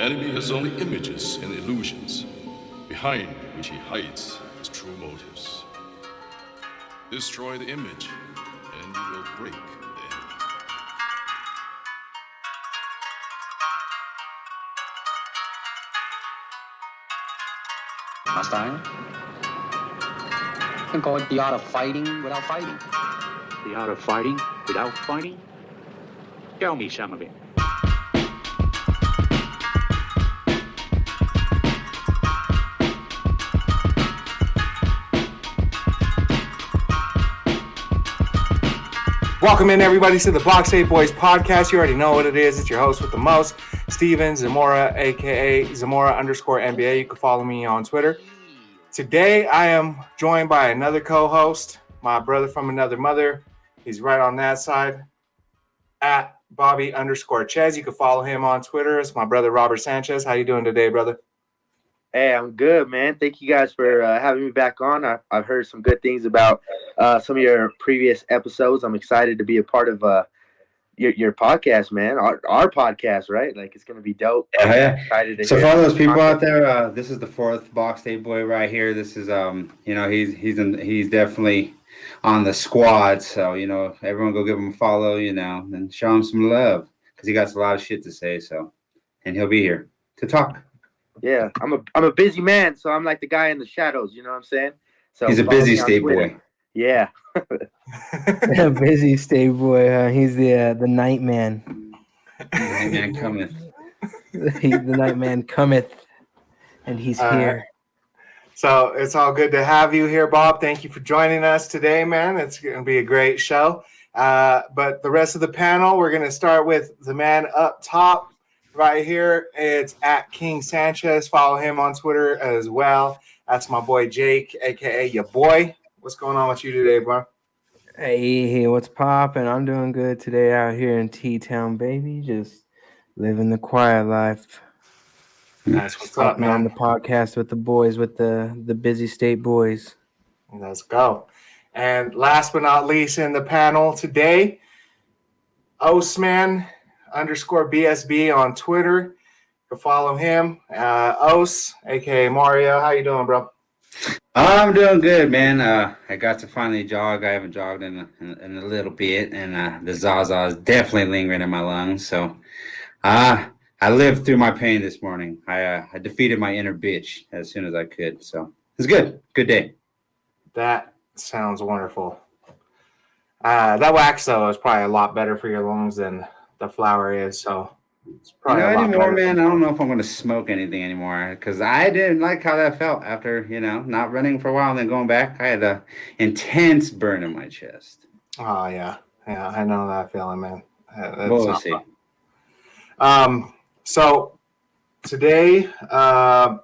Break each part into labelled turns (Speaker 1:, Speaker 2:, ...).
Speaker 1: enemy has only images and illusions, behind which he hides his true motives. Destroy the image, and you will break the enemy.
Speaker 2: Einstein? You can call it the art of fighting without fighting.
Speaker 3: The art of fighting without fighting? Tell me some of it.
Speaker 4: Welcome in, everybody, to the Box 8 Boys podcast. You already know what it is. It's your host with the most, Steven Zamora, a.k.a. Zamora_NBA. You can follow me on Twitter. Today, I am joined by another co-host, my brother from another mother. He's right on that side, at Bobby_Chez. You can follow him on Twitter. It's my brother, Robert Sanchez. How you doing today, brother?
Speaker 5: Hey, I'm good, man. Thank you guys for having me back on. I've heard some good things about some of your previous episodes. I'm excited to be a part of your podcast, man. Our podcast, right? Like, it's gonna be dope.
Speaker 6: Yeah.
Speaker 5: Excited to
Speaker 6: So
Speaker 5: hear
Speaker 6: for all those people
Speaker 5: content.
Speaker 6: out there, this is the fourth Box 8 boy right here. This is he's definitely on the squad. So everyone go give him a follow, and show him some love because he got a lot of shit to say. So, and he'll be here to talk.
Speaker 5: Yeah, I'm a busy man, so I'm like the guy in the shadows. You know what I'm saying? So
Speaker 6: He's a
Speaker 5: follow
Speaker 6: busy
Speaker 5: me on
Speaker 6: state
Speaker 5: Twitter.
Speaker 6: boy.
Speaker 5: Yeah.
Speaker 7: Busy state boy. He's the night man.
Speaker 6: The man cometh.
Speaker 7: The night man cometh, and he's here.
Speaker 4: So it's all good to have you here, Bob. Thank you for joining us today, man. It's going to be a great show. But the rest of the panel, we're going to start with the man up top right here. It's at King Sanchez. Follow him on Twitter as well. That's my boy Jake, a.k.a. your boy. What's going on with you today, bro?
Speaker 7: Hey, what's poppin'? I'm doing good today out here in T-Town, baby. Just living the quiet life.
Speaker 4: That's what's up,
Speaker 7: Talking on
Speaker 4: man.
Speaker 7: the podcast with the boys, with the busy state boys.
Speaker 4: Let's go. And last but not least in the panel today, Osman_BSB on Twitter. You can follow him. Os, a.k.a. Mario. How you doing, bro?
Speaker 6: I'm doing good, man. I got to finally jog. I haven't jogged in a little bit, and the Zaza is definitely lingering in my lungs. So, I lived through my pain this morning. I defeated my inner bitch as soon as I could. So it's good. Good day.
Speaker 4: That sounds wonderful. That wax, though, is probably a lot better for your lungs than the flour is. So it's probably a lot
Speaker 6: Anymore,
Speaker 4: better.
Speaker 6: man. I don't know if I'm going to smoke anything anymore because I didn't like how that felt after, not running for a while and then going back. I had an intense burn in my chest.
Speaker 4: Oh, yeah. Yeah, I know that feeling, man.
Speaker 6: We'll see.
Speaker 4: So today, I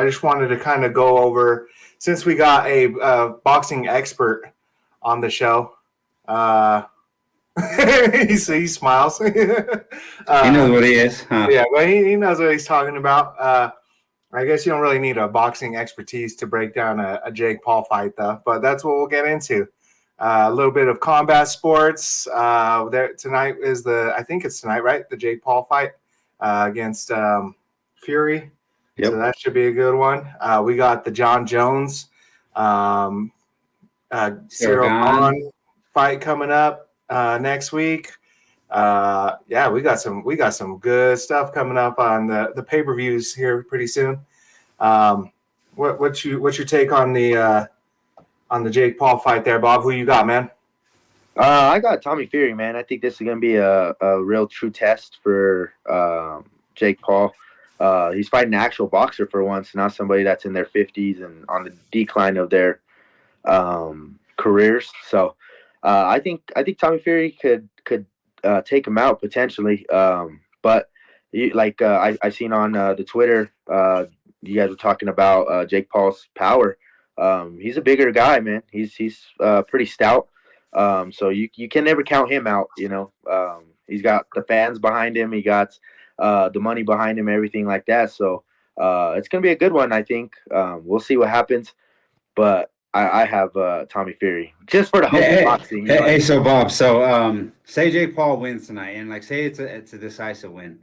Speaker 4: just wanted to kind of go over, since we got a boxing expert on the show. He smiles.
Speaker 6: He knows what he is. Huh?
Speaker 4: Yeah, but he knows what he's talking about. I guess you don't really need a boxing expertise to break down a Jake Paul fight, though. But that's what we'll get into. A little bit of combat sports. Tonight is I think it's tonight, right? The Jake Paul fight against Fury.
Speaker 6: Yep.
Speaker 4: So that should be a good one. We got the John Jones, Cyril Gahn fight coming up next week. We got some good stuff coming up on the pay-per-views here pretty soon. What's your take on the Jake Paul fight there, Bob? Who you got, man?
Speaker 5: I got Tommy Fury, man. I think this is gonna be a real true test for Jake Paul. He's fighting an actual boxer for once, not somebody that's in their 50s and on the decline of their careers. So I think Tommy Fury could take him out potentially. But I seen on the Twitter, you guys were talking about Jake Paul's power. He's a bigger guy, man. He's pretty stout. So you can never count him out. He's got the fans behind him. He got the money behind him, everything like that. So it's gonna be a good one, I think. We'll see what happens, but I have Tommy Fury just for the hope of boxing.
Speaker 6: So Bob, say Jake Paul wins tonight, and say it's a decisive win.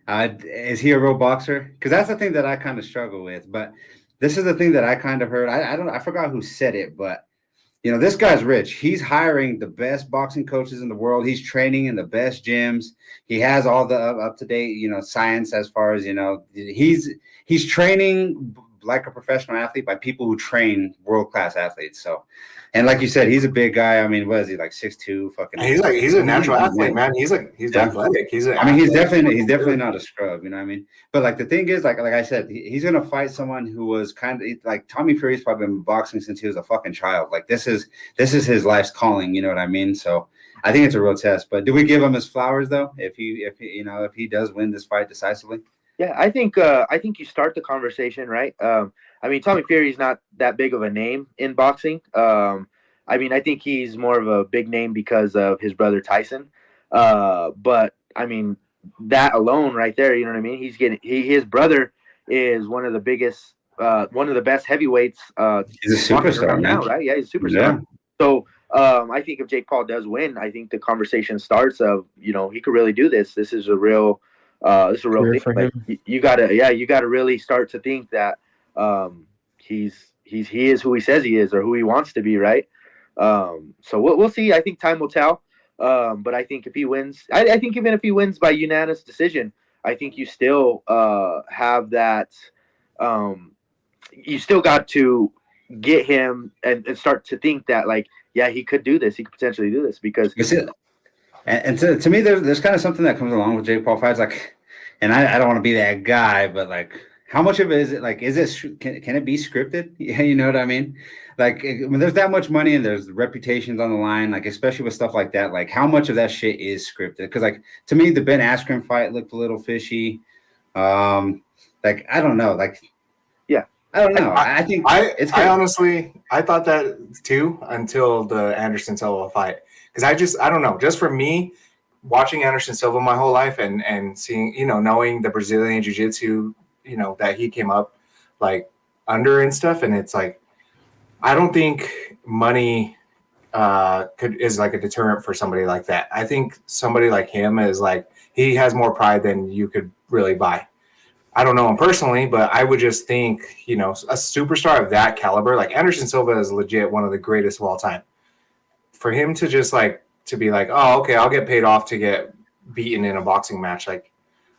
Speaker 6: Is he a real boxer? Because that's the thing that I kind of struggle with. But this is the thing that I kind of heard. I don't. I forgot who said it, but this guy's rich. He's hiring the best boxing coaches in the world. He's training in the best gyms. He has all the up to date, science as far as he's training like a professional athlete by people who train world class athletes. So, and like you said, he's a big guy. I mean, what is he, like 6'2"? Fucking.
Speaker 4: He's a natural athlete, man. He's athletic. He's
Speaker 6: definitely not a scrub. You know what I mean? But like the thing is, like I said, he's gonna fight someone who was kind of like Tommy Fury's probably been boxing since he was a fucking child. Like this is his life's calling. You know what I mean? So I think it's a real test. But do we give him his flowers though? If he does win this fight decisively?
Speaker 5: Yeah, I think you start the conversation, right? I mean, Tommy Fury's not that big of a name in boxing. I mean, I think he's more of a big name because of his brother Tyson. But I mean, that alone right there, you know what I mean? His brother is one of the biggest, one of the best heavyweights.
Speaker 6: He's a superstar
Speaker 5: now, right? Yeah, he's a superstar. Yeah. So I think if Jake Paul does win, I think the conversation starts of, he could really do this. This is a real thing. Like, you gotta really start to think that he is who he says he is or who he wants to be, right? So we'll see. I think time will tell. But I think if he wins, I think even if he wins by unanimous decision, I think you still have that. You still got to get him and start to think that, like, yeah, he could do this. He could potentially do this because.
Speaker 6: And to me, there's kind of something that comes along with Jake Paul fights, like, and I don't want to be that guy, but like, how much of it is it like? Is it can it be scripted? Yeah, you know what I mean. Like, when there's that much money and there's reputations on the line, like especially with stuff like that, like how much of that shit is scripted? Because like to me, the Ben Askren fight looked a little fishy. Like I don't know, like
Speaker 5: yeah,
Speaker 6: I don't know. I
Speaker 4: honestly thought that too until the Anderson Silva fight. Because I don't know, just for me, watching Anderson Silva my whole life and seeing, knowing the Brazilian Jiu-Jitsu, that he came up like under and stuff. And it's like, I don't think money is like a deterrent for somebody like that. I think somebody like him is like, he has more pride than you could really buy. I don't know him personally, but I would just think, a superstar of that caliber, like Anderson Silva is legit one of the greatest of all time. For him to just to be like, oh, okay, I'll get paid off to get beaten in a boxing match. Like,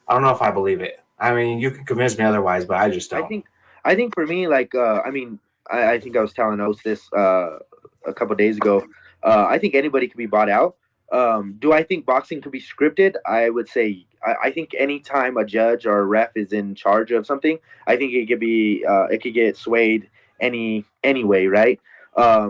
Speaker 4: I don't know if I believe it. I mean, you can convince me otherwise, but I just don't.
Speaker 5: I think for me, like, I think I was telling Oates this a couple of days ago. I think anybody could be bought out. Do I think boxing could be scripted? I would say I think anytime a judge or a ref is in charge of something, I think it could get swayed anyway, right?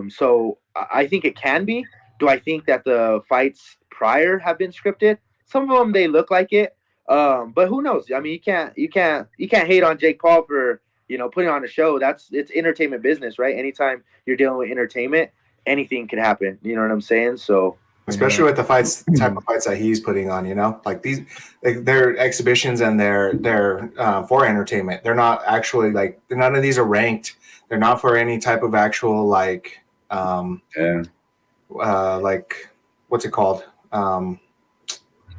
Speaker 5: So I think it can be. Do I think that the fights prior have been scripted? Some of them they look like it, but who knows? I mean, you can't hate on Jake Paul for putting on a show. It's entertainment business, right? Anytime you're dealing with entertainment, anything can happen. You know what I'm saying? So
Speaker 4: especially with the type of fights that he's putting on, like these, like they're exhibitions and they're for entertainment. They're not actually none of these are ranked. They're not for any type of actual like what's it called?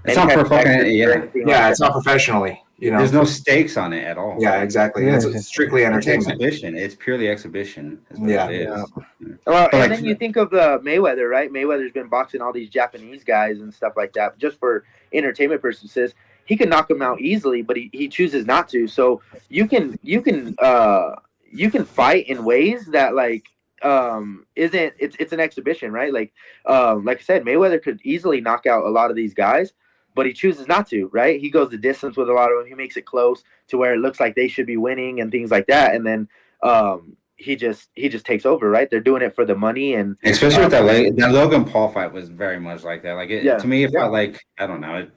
Speaker 6: It's not for fucking
Speaker 4: it's not professionally.
Speaker 6: There's no stakes on it at all.
Speaker 4: Yeah, exactly.
Speaker 7: Yeah,
Speaker 4: it's strictly entertainment.
Speaker 6: Exhibition. It's purely exhibition.
Speaker 5: Well, and then you think of Mayweather, right? Mayweather's been boxing all these Japanese guys and stuff like that, just for entertainment purposes. He can knock them out easily, but he chooses not to. So you can fight in ways that it's an exhibition, right? Like I said, Mayweather could easily knock out a lot of these guys, but he chooses not to, right? He goes the distance with a lot of them. He makes it close to where it looks like they should be winning and things like that. And then he just takes over, right? They're doing it for the money, and
Speaker 6: especially with that Logan Paul fight was very much like that. Like to me, it felt like I don't know.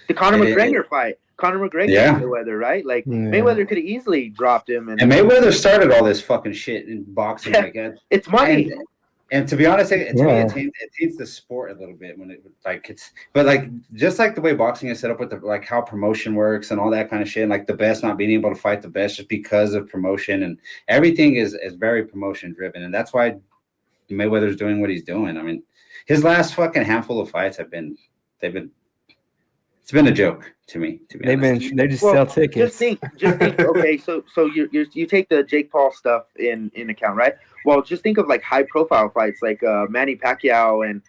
Speaker 5: The Conor McGregor fight. Conor McGregor and Mayweather, right? Like Mayweather could have easily dropped him, and
Speaker 6: Mayweather started all this fucking shit in boxing. Like
Speaker 5: it's money.
Speaker 6: And to be honest, it taints the sport a little bit but just like the way boxing is set up with how promotion works and all that kind of shit, and like the best not being able to fight the best just because of promotion, and everything is very promotion driven, and that's why Mayweather's doing what he's doing. I mean, his last fucking handful of fights they've been It's been a joke to me, to be honest.
Speaker 7: They just sell tickets.
Speaker 5: Just think. Okay, so you take the Jake Paul stuff in account, right? Well, just think of like high profile fights like Manny Pacquiao and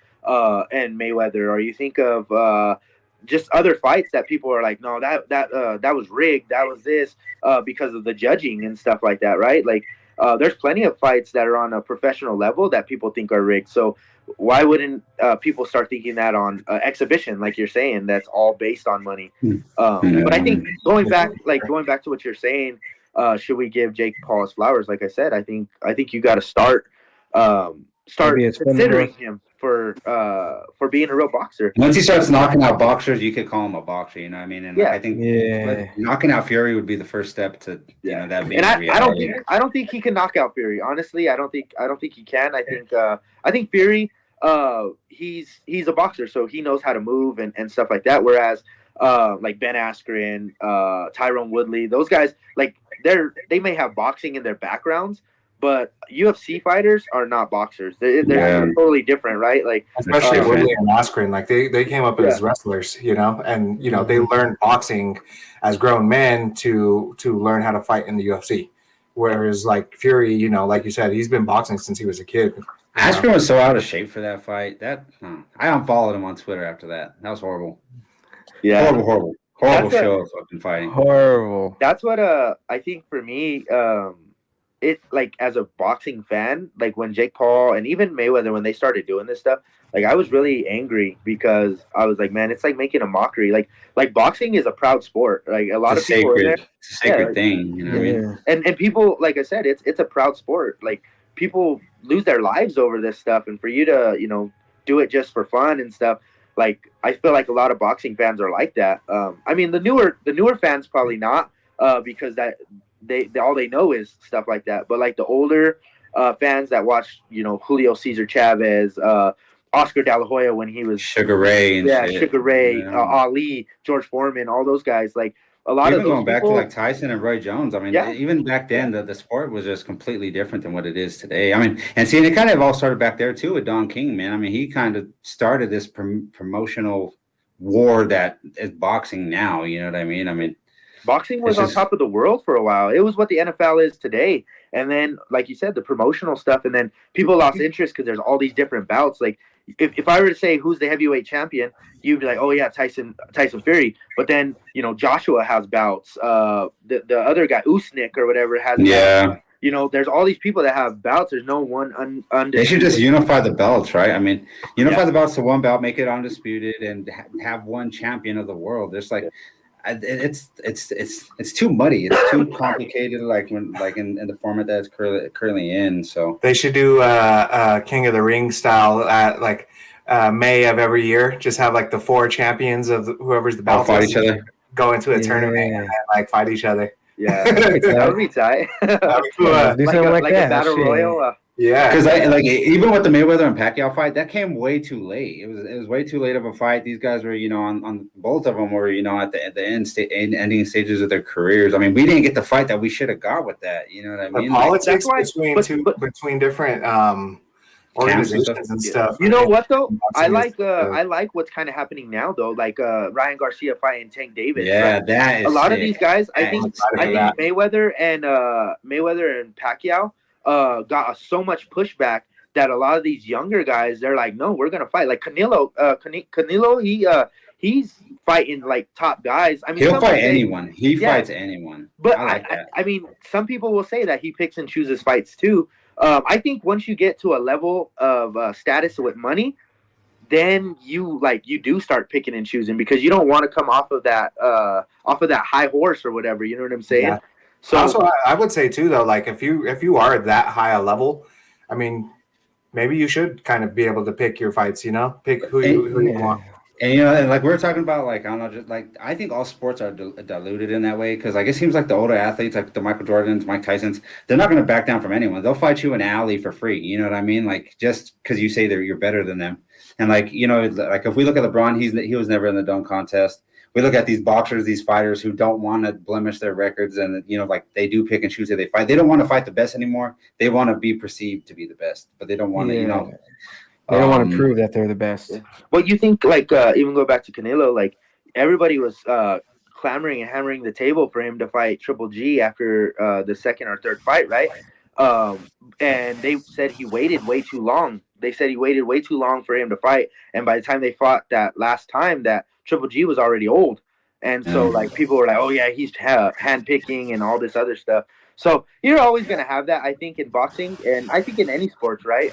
Speaker 5: Mayweather, or you think of just other fights that people are like, no, that was rigged, that was this because of the judging and stuff like that, right? Like there's plenty of fights that are on a professional level that people think are rigged. So why wouldn't people start thinking that on exhibition, like you're saying, that's all based on money? But I think going back to what you're saying, should we give Jake Paul his flowers? Like I said, I think you got to start considering him for being a real boxer.
Speaker 6: Once he starts knocking out boxers, you could call him a boxer. You know what I mean? And I think knocking out Fury would be the first step to that being.
Speaker 5: And I don't think he can knock out Fury. Honestly, I don't think he can. I think Fury, he's a boxer, so he knows how to move and stuff like that. Whereas like Ben Askren, Tyron Woodley, those guys, like they may have boxing in their backgrounds, but UFC fighters are not boxers. They're totally different, right? Like
Speaker 4: especially Woodley and Askren, like they came up as wrestlers, and they learned boxing as grown men to learn how to fight in the UFC. Whereas like Fury, like you said, he's been boxing since he was a kid.
Speaker 6: Askren was so out of shape for that fight. I unfollowed him on Twitter after that. That was horrible. Yeah, horrible show of fucking fighting.
Speaker 7: Horrible.
Speaker 5: That's what I think for me. It like as a boxing fan, like when Jake Paul and even Mayweather, when they started doing this stuff, like I was really angry because I was like, man, it's like making a mockery. Like boxing is a proud sport. Like a lot of people are there.
Speaker 6: It's a sacred thing. You know what I mean?
Speaker 5: And people, like I said, it's a proud sport. Like people lose their lives over this stuff, and for you to do it just for fun and stuff. Like I feel like a lot of boxing fans are like that. I mean, the newer fans probably not because that. They all they know is stuff like that. But like the older fans that watch, Julio Cesar Chavez, Oscar De La Hoya when he was
Speaker 6: Sugar Ray,
Speaker 5: Sugar Ray, Ali, George Foreman, all those guys. Like a lot of those
Speaker 6: going back to
Speaker 5: people,
Speaker 6: like Tyson and Roy Jones. I mean, even back then the sport was just completely different than what it is today. I mean, and it kind of all started back there too with Don King, man. I mean, he kind of started this promotional war that is boxing now. You know what I mean? I mean.
Speaker 5: Boxing was on top of the world for a while. It was what the NFL is today. And then, like you said, the promotional stuff, and then people lost interest because there's all these different bouts. Like, if I were to say who's the heavyweight champion, you'd be like, oh, yeah, Tyson Fury. But then, Joshua has bouts. The other guy, Usnik or whatever, has bouts. There's all these people that have bouts. There's no one undisputed.
Speaker 6: They should just unify the belts, right? I mean, unify the belts to one belt, make it undisputed, and have one champion of the world. There's like... It's too muddy. It's too complicated. Like in the format that it's currently in. So
Speaker 4: they should do King of the Ring style at like May of every year. Just have like the 4 champions of whoever's the belt
Speaker 6: fight each other.
Speaker 4: Go into a tournament and like fight each other.
Speaker 5: Yeah, that would be tight.
Speaker 7: Do something like that.
Speaker 5: A battle royal.
Speaker 6: Yeah, because even with the Mayweather and Pacquiao fight, that came way too late. It was way too late of a fight. These guys were, on both of them were, at the ending stages of their careers. I mean, we didn't get the fight that we should have got with that. You know what I mean?
Speaker 4: The politics between different organizations and stuff.
Speaker 5: You know what though? I like what's kind of happening now though. Like Ryan Garcia fighting Tank Davis.
Speaker 6: Yeah, right? That is
Speaker 5: a lot of these guys. I think Mayweather and Pacquiao got so much pushback that a lot of these younger guys, they're like, no, we're gonna fight. Like Canelo, he's fighting like top guys. I mean,
Speaker 6: he'll fight anyone. He fights anyone.
Speaker 5: But I mean, some people will say that he picks and chooses fights too. I think once you get to a level of status with money, then you do start picking and choosing because you don't want to come off of that high horse or whatever. You know what I'm saying?
Speaker 4: Yeah. So also, I would say too, though, like if you are at that high a level, I mean, maybe you should kind of be able to pick your fights. Pick who you want.
Speaker 6: And and like we were talking about, like I don't know, just like I think all sports are diluted in that way because like it seems like the older athletes, like the Michael Jordans, Mike Tysons, they're not going to back down from anyone. They'll fight you in an alley for free. You know what I mean? Like just because you say you're better than them. And like like if we look at LeBron, he was never in the dunk contest. We look at these boxers, these fighters who don't want to blemish their records, and like they do pick and choose who they fight. They don't want to fight the best anymore. They want to be perceived to be the best, but they don't want to, They don't
Speaker 7: want to prove that they're the best.
Speaker 5: Well, you think like even go back to Canelo, like everybody was clamoring and hammering the table for him to fight Triple G after the second or third fight, right? And they said he waited way too long. They said he waited way too long for him to fight, and by the time they fought that last time, that Triple G was already old, and so like people were like, "Oh yeah, he's hand picking and all this other stuff." So you're always gonna have that, I think, in boxing, and I think in any sports, right?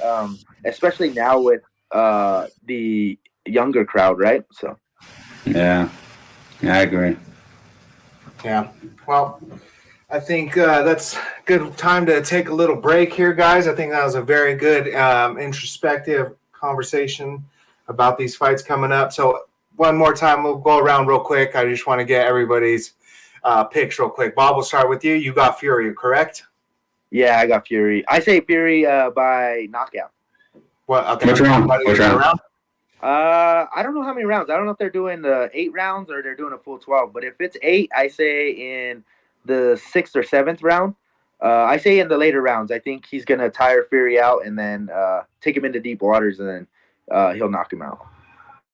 Speaker 5: Especially now with the younger crowd, right? So
Speaker 6: Yeah, I agree.
Speaker 4: Yeah. Well, I think that's good time to take a little break here, guys. I think that was a very good introspective conversation about these fights coming up. So one more time, we'll go around real quick. I just want to get everybody's picks real quick. Bob, we'll start with you. You got Fury, correct?
Speaker 5: yeah, I got Fury. I say Fury by knockout.
Speaker 4: What? Okay.
Speaker 6: Which round? Which round?
Speaker 5: I don't know how many rounds. I don't know if they're doing the 8 rounds or they're doing a full 12. But if it's 8, I say in the 6th or 7th round. I say in the later rounds. I think he's gonna tire Fury out and then take him into deep waters, and then he'll knock him out.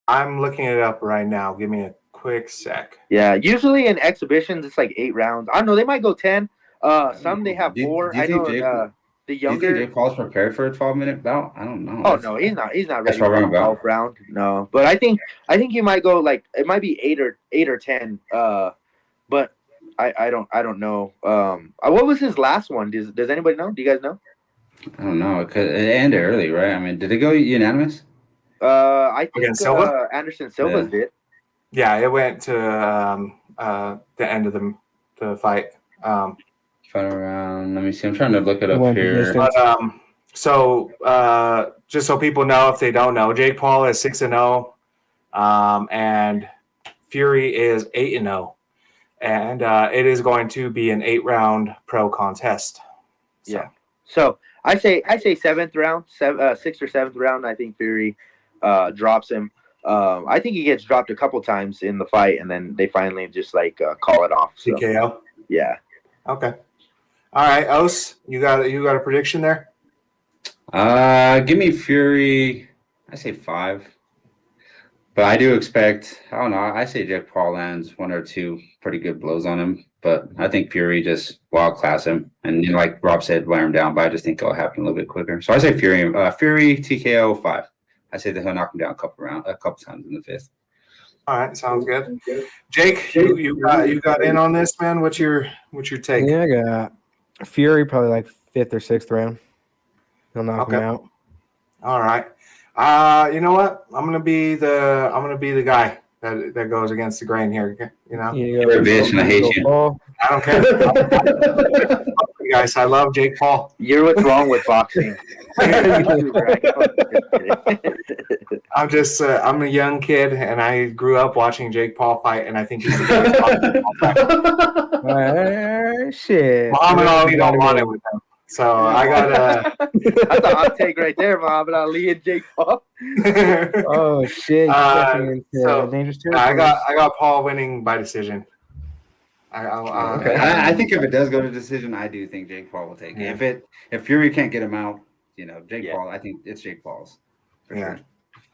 Speaker 4: I'm looking it up right now. Give me a quick sec.
Speaker 5: Yeah, usually in exhibitions it's like 8 rounds. I don't know. They might go 10. Some they have 4. I know the younger.
Speaker 6: Do you think Jake Paul's prepared for a 12-minute bout? I don't know.
Speaker 5: Oh no, he's not. He's not ready
Speaker 6: That's
Speaker 5: for a
Speaker 6: about
Speaker 5: 12 round. No, but I think he might go like it might be 8 or 10. But I don't know. What was his last one? Does anybody know? Do you guys know?
Speaker 6: I don't know. It ended early, right? I mean, did it go unanimous?
Speaker 5: I think
Speaker 4: Against Silva?
Speaker 5: Anderson Silva's did.
Speaker 4: Yeah, it went to the end of the fight.
Speaker 6: Fight around. Let me see. I'm trying to look it up
Speaker 7: Went the
Speaker 6: here.
Speaker 7: distance.
Speaker 4: So just so people know, if they don't know, Jake Paul is 6-0, and Fury is 8-0, and it is going to be an 8-round pro contest. So.
Speaker 5: Yeah. So I say 7th round, 6th or 7th round. I think Fury drops him. I think he gets dropped a couple times in the fight, and then they finally just like call it off. So.
Speaker 4: TKO.
Speaker 5: Yeah.
Speaker 4: Okay. All right, Os, you got a prediction there?
Speaker 6: Give me Fury. I say 5. But I do expect, I don't know, I say Jake Paul lands 1 or 2 pretty good blows on him. But I think Fury just wild class him. And like Rob said, wear him down. But I just think it'll happen a little bit quicker. So I say Fury TKO 5. I say that he'll knock him down a couple times in the 5th.
Speaker 4: All right, sounds good. Jake, you got in on this, man. What's your take?
Speaker 7: Yeah, I got Fury probably like 5th or 6th round. He'll knock him out.
Speaker 4: All right. You know what? I'm gonna be the guy that goes against the grain here. You know,
Speaker 6: You're a bitch and I hate you.
Speaker 4: I don't care. You guys, I love Jake Paul.
Speaker 5: You're what's wrong with boxing.
Speaker 4: I'm just I'm a young kid and I grew up watching Jake Paul fight, and I think he's a great
Speaker 7: shit.
Speaker 4: Muhammad Ali don't want it with him. So I got
Speaker 5: that's a hot take right there, Muhammad Ali and Jake Paul.
Speaker 7: Oh shit! Dangerous territory.
Speaker 4: I got Paul winning by decision.
Speaker 7: Okay.
Speaker 6: I think if it does go to decision, I do think Jake Paul will take it. If Fury can't get him out, Jake Paul. I think it's Jake Paul's.
Speaker 4: Sure.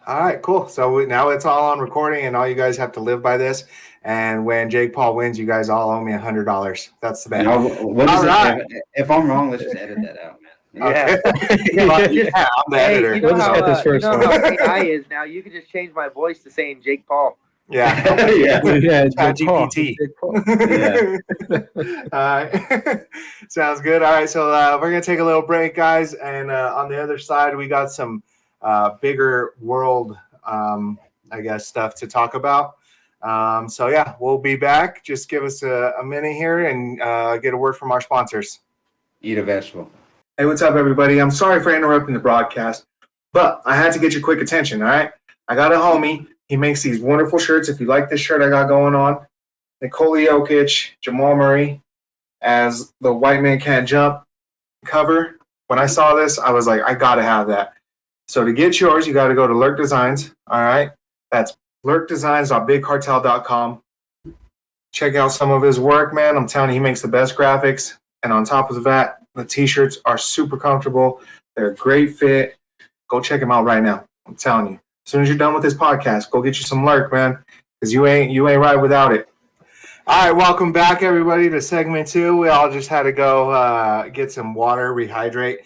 Speaker 4: All right, cool. So now it's all on recording, and all you guys have to live by this. And when Jake Paul wins, you guys all owe me $100. That's the bet.
Speaker 6: If I'm wrong, let's just edit that out, man.
Speaker 5: Yeah,
Speaker 4: I'm the editor.
Speaker 7: We'll just get this first
Speaker 5: how
Speaker 7: one.
Speaker 5: AI is now. You can just change my voice to saying Jake Paul.
Speaker 4: Yeah.
Speaker 7: Yeah,
Speaker 4: GPT. All right. Sounds good. All right, so we're gonna take a little break, guys, and on the other side, we got some bigger world, I guess, stuff to talk about. So yeah, we'll be back. Just give us a minute here and get a word from our sponsors.
Speaker 6: Eat a vegetable.
Speaker 4: Hey, what's up, everybody? I'm sorry for interrupting the broadcast, but I had to get your quick attention. All right, I got a homie. He makes these wonderful shirts. If you like this shirt I got going on, Nikola Jokic, Jamal Murray as the White Man Can't Jump cover. When I saw this, I was like, I got to have that. So to get yours, you got to go to Lurk Designs. All right. That's lurkdesigns.bigcartel.com. Check out some of his work, man. I'm telling you, he makes the best graphics. And on top of that, the T-shirts are super comfortable. They're a great fit. Go check him out right now. I'm telling you. As soon as you're done with this podcast, go get you some Lurk, man, because you ain't right without it. All right, welcome back, everybody, to segment 2. We all just had to go get some water, rehydrate,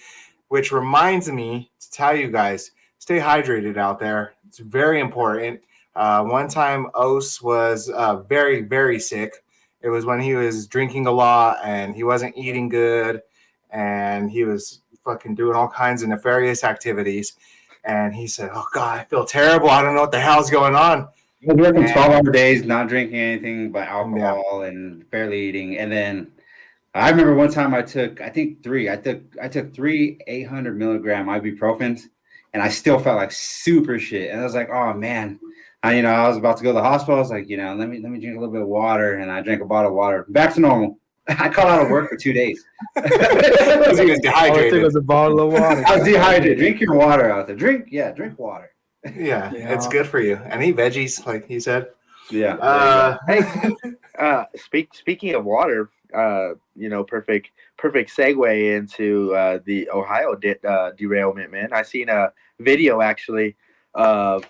Speaker 4: which reminds me to tell you guys, stay hydrated out there. It's very important. One time, Ose was very, very sick. It was when he was drinking a lot and he wasn't eating good, and he was fucking doing all kinds of nefarious activities. And he said, "Oh God, I feel terrible. I don't know what the hell's going on."
Speaker 6: I was working 12-hour days, not drinking anything but alcohol and barely eating. And then I remember one time I took 3 800 milligram ibuprofens, and I still felt like super shit. And I was like, oh man, I was about to go to the hospital. I was like, let me drink a little bit of water, and I drank a bottle of water. Back to normal. I called out of work for 2 days.
Speaker 4: Because he was
Speaker 7: All it
Speaker 4: dehydrated.
Speaker 7: took was a bottle of water.
Speaker 6: I was dehydrated. Drink your water out there. Drink water.
Speaker 4: Yeah, it's good for you. And eat veggies, like he said.
Speaker 6: Yeah.
Speaker 5: Speaking of water, perfect segue into the Ohio derailment, man. I seen a video actually of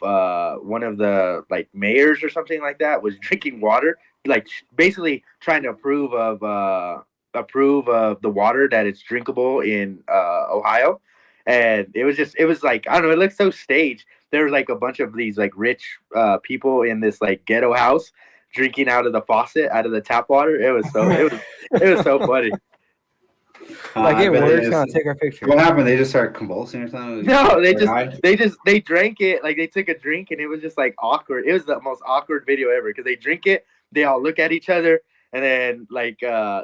Speaker 5: one of the mayors or something like that was drinking water, basically trying to approve of the water that it's drinkable in Ohio. And it was like, I don't know, it looked so staged. There were a bunch of these rich people in this ghetto house drinking out of the faucet, out of the tap water. It was so funny.
Speaker 7: It works. Huh? Take our picture.
Speaker 6: What happened? They just started convulsing or something?
Speaker 5: No, they drank it. They took a drink, and it was just awkward. It was the most awkward video ever, because they drink it, they all look at each other, and then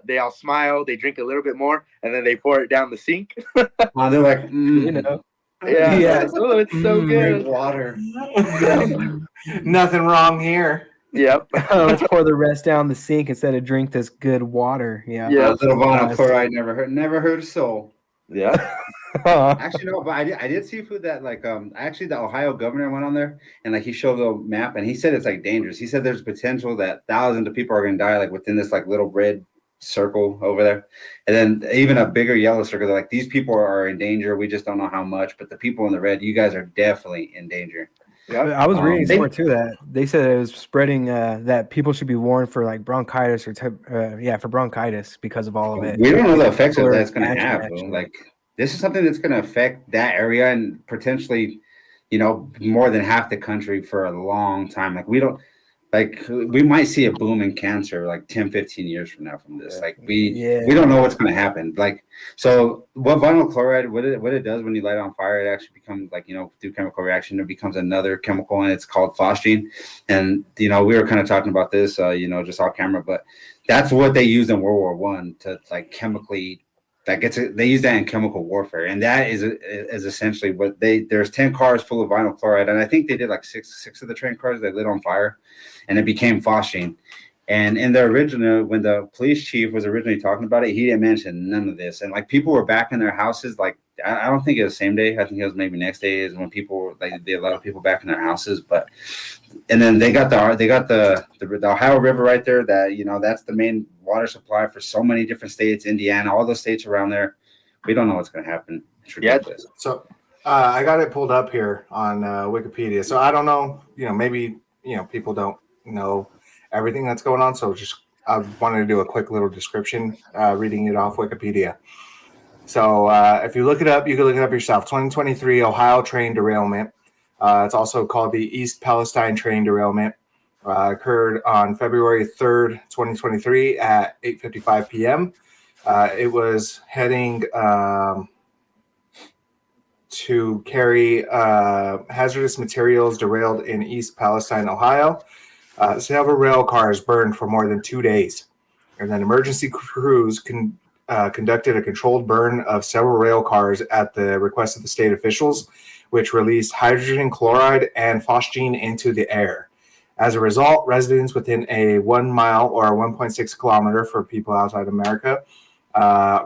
Speaker 5: they all smile, they drink a little bit more, and then they pour it down the sink.
Speaker 6: They're like,
Speaker 5: yeah. Oh, it's so good.
Speaker 6: Drink water.
Speaker 4: Nothing wrong here.
Speaker 5: Yep.
Speaker 7: Let's pour the rest down the sink instead of drink this good water. Yeah.
Speaker 5: Yeah.
Speaker 6: A little vinyl chloride never hurt a soul.
Speaker 5: Yeah.
Speaker 6: Actually, no, but I did see food that actually the Ohio governor went on there and he showed the map, and he said it's dangerous. He said there's potential that thousands of people are going to die within this little red circle over there, and then even a bigger yellow circle. They're these people are in danger. We just don't know how much, but the people in the red, you guys are definitely in danger.
Speaker 7: Yeah, I was reading somewhere too that they said it was spreading that people should be warned for bronchitis or for bronchitis because of all of it.
Speaker 6: We don't know the effects that that's going to have. This is something that's going to affect that area and potentially, more than half the country for a long time. We might see a boom in cancer 10, 15 years from now from this. We don't know what's going to happen. So what vinyl chloride, what it does when you light it on fire, it actually becomes through chemical reaction, it becomes another chemical, and it's called phosgene. And, we were kind of talking about this, just off camera, but that's what they used in World War I to chemically, they use that in chemical warfare. And that is essentially what there's 10 cars full of vinyl chloride. And I think they did six of the train cars they lit on fire, and it became phosgene. And in the original, when the police chief was originally talking about it, he didn't mention none of this. And people were back in their houses. I don't think it was the same day. I think it was maybe next day is when people they allowed people back in their houses. And then they got the Ohio River right there. That's the main water supply for so many different states, Indiana, all those states around there. We don't know what's going to happen. It's ridiculous.
Speaker 4: So I got it pulled up here on Wikipedia. So I don't know, maybe, people don't know everything that's going on. So I wanted to do a quick little description, reading it off Wikipedia. So if you look it up, you can look it up yourself. 2023 Ohio train derailment. It's also called the East Palestine train derailment. Occurred on February 3rd, 2023 at 8:55 p.m. It was heading to carry hazardous materials, derailed in East Palestine, Ohio. Several rail cars burned for more than 2 days. And then emergency crews conducted a controlled burn of several rail cars at the request of the state officials, which released hydrogen chloride and phosgene into the air. As a result, residents within a 1 mile or 1.6 kilometer for people outside America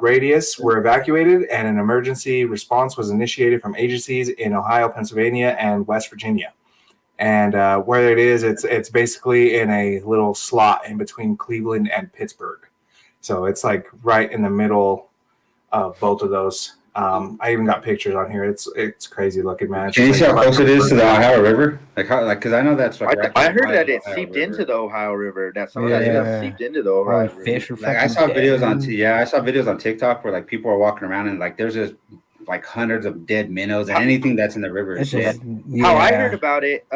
Speaker 4: radius were evacuated, and an emergency response was initiated from agencies in Ohio, Pennsylvania, and West Virginia. And where it is, it's basically in a little slot in between Cleveland and Pittsburgh. So it's right in the middle of both of those I even got pictures on here. It's crazy looking, man. It's
Speaker 6: Can you
Speaker 4: just
Speaker 6: see how
Speaker 4: like
Speaker 6: close it is to the Ohio River? Because I know that's like right
Speaker 5: I heard
Speaker 6: by
Speaker 5: that
Speaker 6: the
Speaker 5: it
Speaker 6: Ohio
Speaker 5: seeped
Speaker 6: River.
Speaker 5: into the Ohio River. That some of that
Speaker 7: Yeah.
Speaker 5: stuff seeped into the
Speaker 7: All
Speaker 5: Ohio
Speaker 7: the
Speaker 5: River.
Speaker 7: fish are
Speaker 6: Like I
Speaker 7: fucking
Speaker 6: saw videos on
Speaker 7: dead.
Speaker 6: I saw videos on TikTok where like people are walking around and like there's just like hundreds of dead minnows and anything that's in the river is
Speaker 7: It's
Speaker 6: dead.
Speaker 7: just
Speaker 5: How I
Speaker 7: yeah.
Speaker 5: heard about it,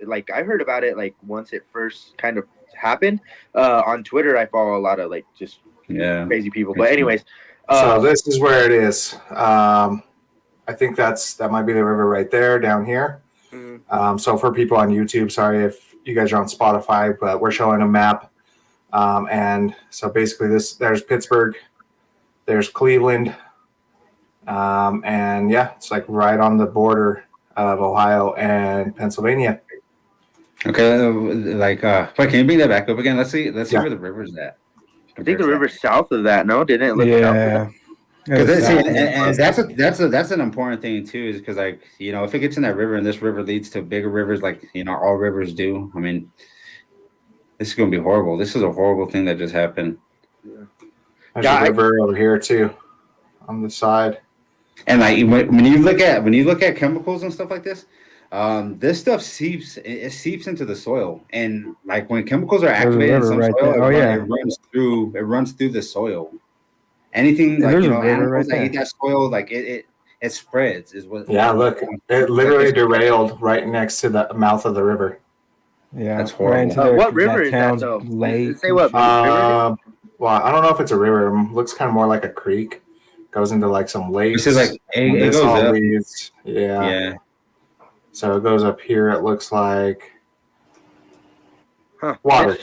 Speaker 5: like I heard about it like once it first kind of happened. On Twitter, I follow a lot of like just
Speaker 6: Yeah.
Speaker 5: crazy people. But anyways,
Speaker 4: so this is where it is. I think that might be the river right there down here. So for people on YouTube, sorry if you guys are on Spotify, but we're showing a map. And so basically there's Pittsburgh, there's Cleveland, and yeah, it's like right on the border of Ohio and Pennsylvania.
Speaker 6: Okay, wait, can you bring that back up again? Let's see
Speaker 4: Yeah.
Speaker 6: where the river's at.
Speaker 5: I think the river's south of that. No, didn't it look south of that?
Speaker 7: Yeah.
Speaker 6: Because
Speaker 7: Exactly.
Speaker 6: that's an important thing too, is because like if it gets in that river and this river leads to bigger rivers, like all rivers do. I mean, this is gonna be horrible. This is a horrible thing that just happened.
Speaker 4: There's a river over here too, on the side.
Speaker 6: And like when you look at chemicals and stuff like this, this stuff seeps into the soil, and like when chemicals are activated in some soil, it runs through the soil. Anything like animals that eat that soil, like it spreads. Is what?
Speaker 4: Yeah, look, it literally derailed right next to the mouth of the river.
Speaker 7: Yeah,
Speaker 6: that's horrible.
Speaker 5: What river is that though? Say what river?
Speaker 4: Well, I don't know if it's a river. It looks kind of more like a creek. Goes into like some lakes.
Speaker 6: This is like it goes up.
Speaker 4: Leads. Yeah. So it goes up here. It looks like water,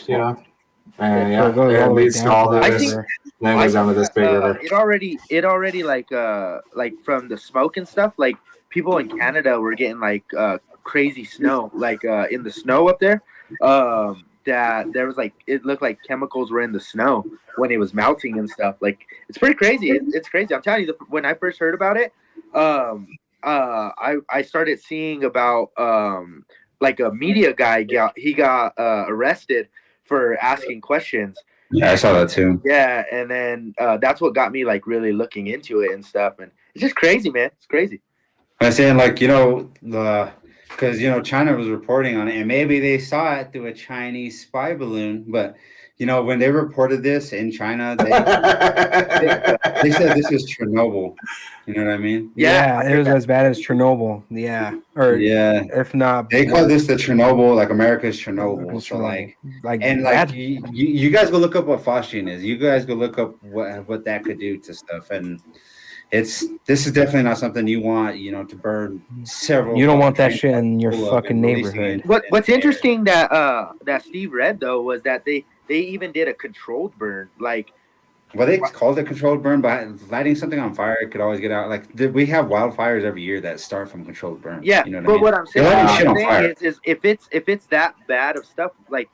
Speaker 4: and it leads to all this. Then it goes down to this big river.
Speaker 5: It already like from the smoke and stuff. Like people in Canada were getting like crazy snow, like in the snow up there. That there was like it looked like chemicals were in the snow when it was melting and stuff. Like it's pretty crazy. It's crazy. I'm telling you, when I first heard about it, I started seeing about like a media guy got arrested for asking questions.
Speaker 6: Yeah, I saw that too.
Speaker 5: Yeah, and then that's what got me like really looking into it and stuff. And it's just crazy, man. It's crazy.
Speaker 6: I'm saying like because China was reporting on it, and maybe they saw it through a Chinese spy balloon. But when they reported this in China, they said this is Chernobyl. You know what I mean?
Speaker 7: Yeah, it was as bad as Chernobyl. Yeah, if not,
Speaker 6: they call this the Chernobyl, like America's Chernobyl. So like you guys go look up what phosgene is. You guys go look up what that could do to stuff, and this is definitely not something you want, to burn several.
Speaker 7: You don't want that shit in your fucking neighborhood.
Speaker 5: What's interesting that Steve read though was that they even did a controlled burn, like.
Speaker 6: Well, they called it controlled burn, but lighting something on fire, it could always get out. Like we have wildfires every year that start from controlled burn.
Speaker 5: Yeah, what I'm saying is if it's that bad of stuff, like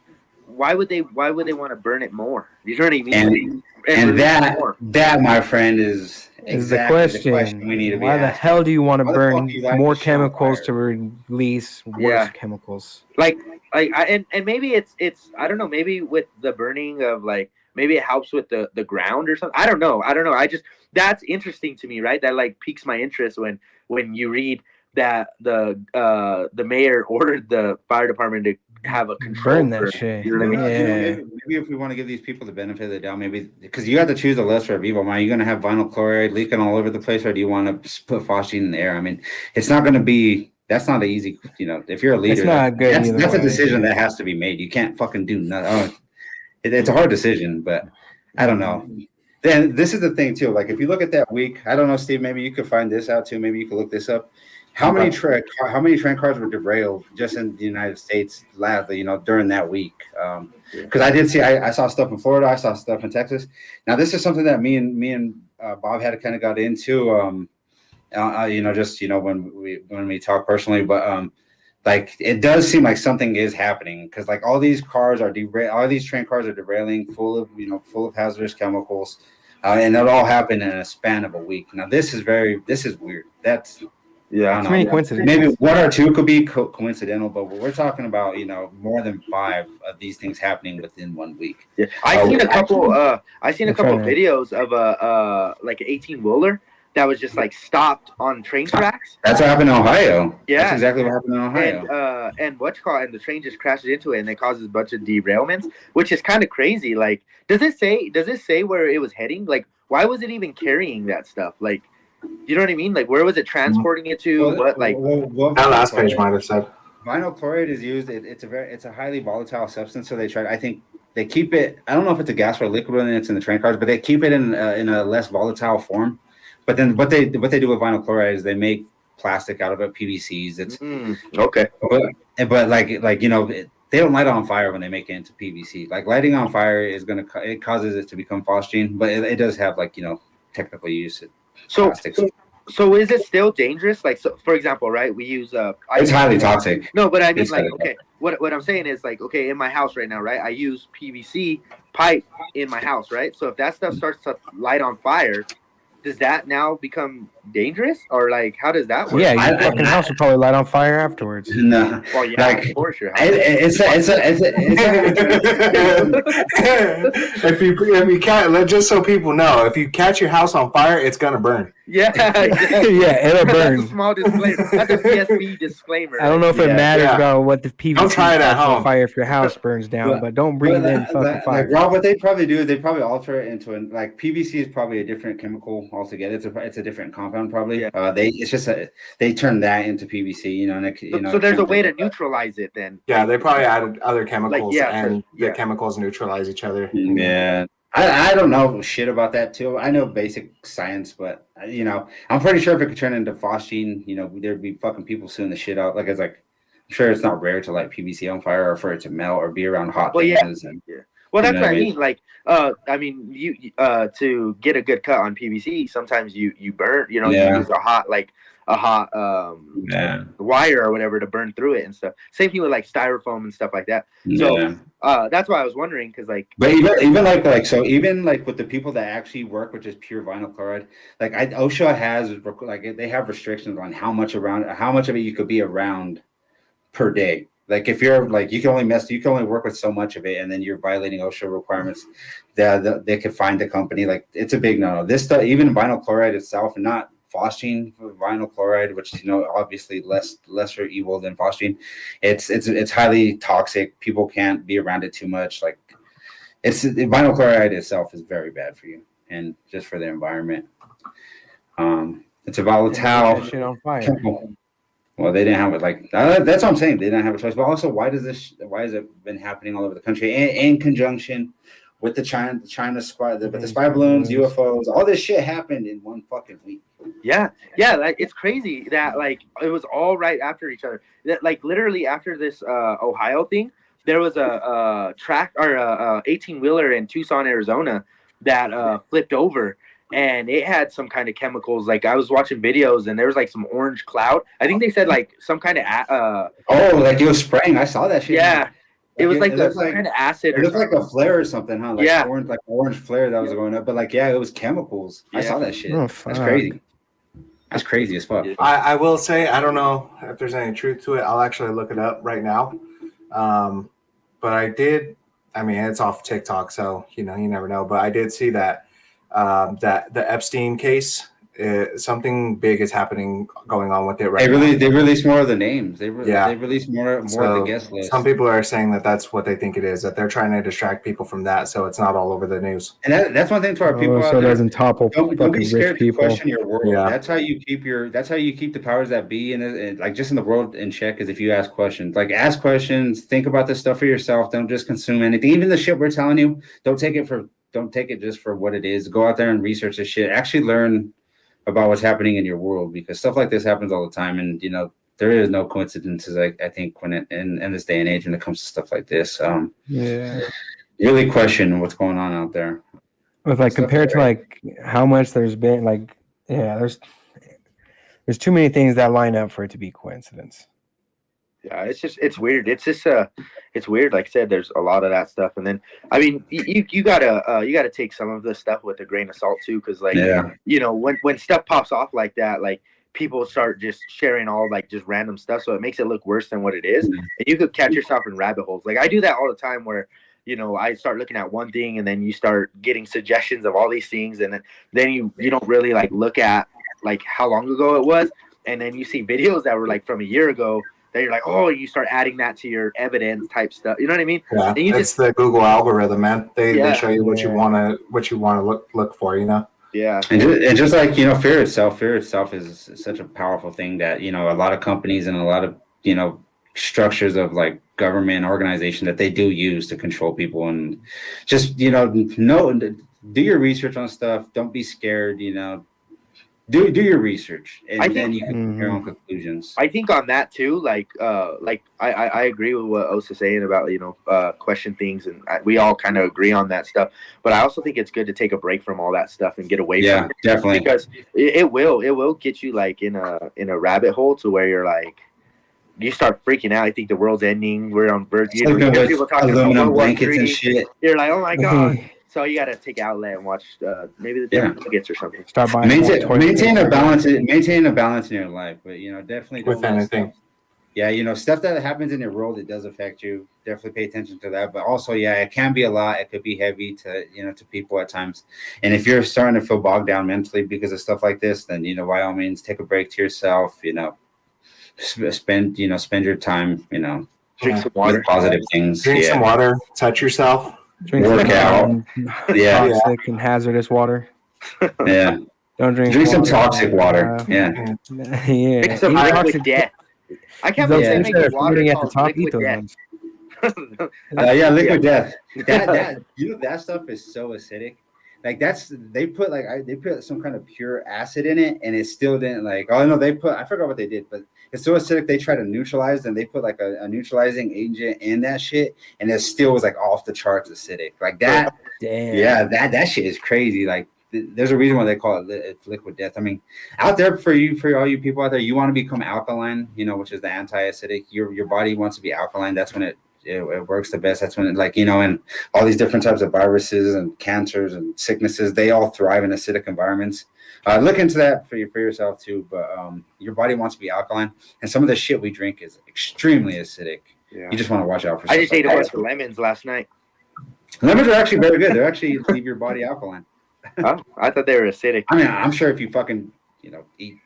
Speaker 5: why would they want to burn it more? You know what I mean?
Speaker 6: And that, my friend, is exactly the question we need to be
Speaker 7: asking. Why the hell do you want to burn more chemicals to release worse chemicals?
Speaker 5: And maybe it's I don't know, maybe with the burning of like. Maybe it helps with the ground or something. I don't know. That's interesting to me, right? That like piques my interest when you read that the mayor ordered the fire department to have a control
Speaker 7: burn that shit.
Speaker 6: You know what I mean? Maybe if we want to give these people the benefit of the doubt, maybe because you have to choose the lesser of evil. Are you going to have vinyl chloride leaking all over the place, or do you want to put phosgene in the air? I mean, it's not going to be. That's not an easy. If you're a leader,
Speaker 7: it's not good.
Speaker 6: That's a decision that has to be made. You can't fucking do nothing. It's a hard decision, but I don't know. Then this is the thing too. Like if you look at that week, I don't know, Steve. Maybe you could find this out too. Maybe you could look this up. How many train cars were derailed just in the United States, during that week? Because I did see, I saw stuff in Florida, I saw stuff in Texas. Now this is something that me and Bob had kind of got into. When we talk personally, but like it does seem like something is happening because like all these train cars are derailing full of hazardous chemicals, and it all happened in a span of a week. Now this is weird. That's
Speaker 7: too many coincidences.
Speaker 6: Maybe one or two could be coincidental, but we're talking about more than 5 of these things happening within 1 week.
Speaker 5: Yeah, I seen a couple videos of like an 18-wheeler that was just like stopped on train tracks.
Speaker 6: That's what happened in Ohio.
Speaker 5: Yeah.
Speaker 6: That's exactly what happened in Ohio.
Speaker 5: And and the train just crashes into it, and it causes a bunch of derailments, which is kind of crazy. Like, does it say where it was heading? Like, why was it even carrying that stuff? Like, you know what I mean? Like, where was it transporting it to?
Speaker 4: That last page might have said.
Speaker 6: Vinyl chloride is used. It's a highly volatile substance. So I think they keep it. I don't know if it's a gas or liquid when it's in the train cars, but they keep it in a less volatile form. But then what they do with vinyl chloride is they make plastic out of it, PVCs. It's
Speaker 5: okay.
Speaker 6: But like you know, they don't light it on fire when they make it into PVC. Like lighting on fire it causes it to become phosgene, but it does have like, you know, technical use.
Speaker 5: So is it still dangerous? Like, so for example, right? We use
Speaker 6: it's highly toxic.
Speaker 5: No, but I mean, like, okay, what I'm saying is, like, okay, in my house right now, right? I use PVC pipe in my house, right? So if that stuff starts to light on fire, does that now become dangerous, or like how does that work?
Speaker 7: Yeah, your fucking house will probably light on fire afterwards.
Speaker 6: No,
Speaker 5: well, yeah, like, of course your house.
Speaker 4: If you can't, just so people know, if you catch your house on fire, it's gonna burn.
Speaker 5: Yeah,
Speaker 7: yeah, it'll burn.
Speaker 5: That's a small disclaimer. That's a BSB disclaimer.
Speaker 7: I don't know if it matters about what the PVC
Speaker 4: don't try it at home.
Speaker 7: On fire if your house burns down, but don't breathe in fucking fire.
Speaker 6: Like, Rob, what they probably do is they probably alter it into like PVC is probably a different chemical altogether. It's a different compound probably. Yeah. They turn that into PVC, you know. And
Speaker 5: so there's a way to neutralize it then.
Speaker 4: Yeah, they probably added other chemicals,
Speaker 5: like,
Speaker 4: the chemicals neutralize each other.
Speaker 6: Yeah. I don't know shit about that too. I know basic science, but you know, I'm pretty sure if it could turn into phosgene, you know, there'd be fucking people suing the shit out. Like, I'm sure it's not rare to light PVC on fire or for it to melt or be around hot things.
Speaker 5: Yeah. Well, that's what I mean. Like, I mean, you to get a good cut on PVC, sometimes you burn. You know, you use a hot wire or whatever to burn through it and stuff. Same thing with like styrofoam and stuff like that. So that's why I was wondering, because like,
Speaker 6: but even with the people that actually work with just pure vinyl chloride, like OSHA has like they have restrictions on how much of it you could be around per day. Like if you're like you can only work with so much of it, and then you're violating OSHA requirements. They could find the company. Like it's a big no. This stuff, even vinyl chloride itself, and not phosgene, vinyl chloride, which is, you know, obviously lesser evil than phosgene. It's highly toxic. People can't be around it too much. Like vinyl chloride itself is very bad for you and just for the environment. It's a volatile
Speaker 7: shit on fire.
Speaker 6: chemical. Well, they didn't have it like that's what I'm saying. They didn't have a choice. But also, why has it been happening all over the country in conjunction with the China spy, the spy balloons, UFOs, all this shit happened in one fucking week.
Speaker 5: Yeah, like it's crazy that like it was all right after each other. That like literally after this Ohio thing, there was a track or a 18-wheeler in Tucson, Arizona that flipped over. And it had some kind of chemicals. Like I was watching videos, and there was like some orange cloud. I think they said like some kind of
Speaker 6: like it was spraying. I saw that shit.
Speaker 5: Yeah, it was like some kind of acid.
Speaker 6: It looked like a flare or something, huh? Like
Speaker 5: yeah,
Speaker 6: orange flare that was going up. But like, yeah, it was chemicals. Yeah. I saw that shit. Oh, that's crazy. That's crazy as fuck.
Speaker 4: I will say, I don't know if there's any truth to it. I'll actually look it up right now. But I did. I mean, it's off TikTok, so you know, you never know. But I did see that. That the Epstein case, something big is going on with it right now.
Speaker 6: They released more of the names. They released more of the guest list.
Speaker 4: Some people are saying that that's what they think it is, that they're trying to distract people from that, so it's not all over the news.
Speaker 6: And that's one thing to our people out
Speaker 7: so
Speaker 6: there.
Speaker 7: it doesn't topple
Speaker 6: don't be scared
Speaker 7: to
Speaker 6: question your world.
Speaker 4: Yeah.
Speaker 6: That's how you keep the powers that be and like just in the world in check, is if you ask questions. Like ask questions, think about this stuff for yourself. Don't just consume anything. Even the shit we're telling you, don't take it just for what it is. Go out there and research this shit. Actually learn about what's happening in your world, because stuff like this happens all the time. And, you know, there is no coincidences, I think, when in this day and age when it comes to stuff like this. Really question what's going on out there.
Speaker 7: With like compared to like how much there's been, like, yeah, there's too many things that line up for it to be coincidence.
Speaker 5: Yeah, it's weird. It's weird. Like I said, there's a lot of that stuff, and then I mean, you gotta take some of this stuff with a grain of salt too, because like you know, when stuff pops off like that, like people start just sharing all like just random stuff, so it makes it look worse than what it is, and you could catch yourself in rabbit holes. Like I do that all the time, where you know I start looking at one thing, and then you start getting suggestions of all these things, and then you don't really like look at like how long ago it was, and then you see videos that were like from a year ago. That you're like, oh, you start adding that to your evidence type stuff. You know what I mean?
Speaker 4: Yeah,
Speaker 5: And you
Speaker 4: it's the Google algorithm, man. They show you what you wanna look for. You know.
Speaker 5: Yeah.
Speaker 6: And just like, fear itself is such a powerful thing that, a lot of companies and a lot of, structures of like government organization that they do use to control people. And just, do your research on stuff. Don't be scared, do your research, and then you can make your own conclusions.
Speaker 5: I think on that too, like I agree with what Osa's saying about question things, and we all kind of agree on that stuff. But I also think it's good to take a break from all that stuff and get away from it.
Speaker 6: Definitely,
Speaker 5: because it will get you like in a rabbit hole to where you're like, you start freaking out. I think the world's ending. We're on verge. You know, people talking about World War III and shit. You're like, oh my god. So you got to take an outlet and watch maybe the Denver Nuggets or something.
Speaker 6: Start buying maintain a balance. Maintain a balance in your life, but definitely
Speaker 4: with anything.
Speaker 6: Stuff that happens in your world, it does affect you. Definitely pay attention to that. But also, it can be a lot. It could be heavy to to people at times. And if you're starting to feel bogged down mentally because of stuff like this, then by all means, take a break to yourself. Spend your time.
Speaker 5: Drink some water.
Speaker 6: Positive things.
Speaker 4: Drink some water. Touch yourself.
Speaker 7: Work out. Toxic and hazardous water.
Speaker 6: Yeah.
Speaker 7: Don't drink
Speaker 6: some toxic water. Yeah.
Speaker 5: Drink some liquid death. I can't believe they make the water called liquid death.
Speaker 6: Liquid death. That stuff is so acidic. Like they put some kind of pure acid in it, and it still didn't I forgot what they did, but it's so acidic they try to neutralize, and they put like a neutralizing agent in that shit, and it still was like off the charts acidic. Like that. Damn. Yeah, that shit is crazy. Like there's a reason why they call it liquid death. I mean, out there for all you people out there, you want to become alkaline, which is the anti-acidic. Your body wants to be alkaline. That's when it works the best. That's when and all these different types of viruses and cancers and sicknesses, they all thrive in acidic environments. Look into that for yourself too. But your body wants to be alkaline, and some of the shit we drink is extremely acidic. Yeah. You just want to watch out for.
Speaker 5: I just ate a bunch of lemons last night.
Speaker 6: Lemons are actually very good. They're actually leave your body alkaline.
Speaker 5: Oh, I thought they were acidic.
Speaker 6: I mean, I'm sure if you fucking eat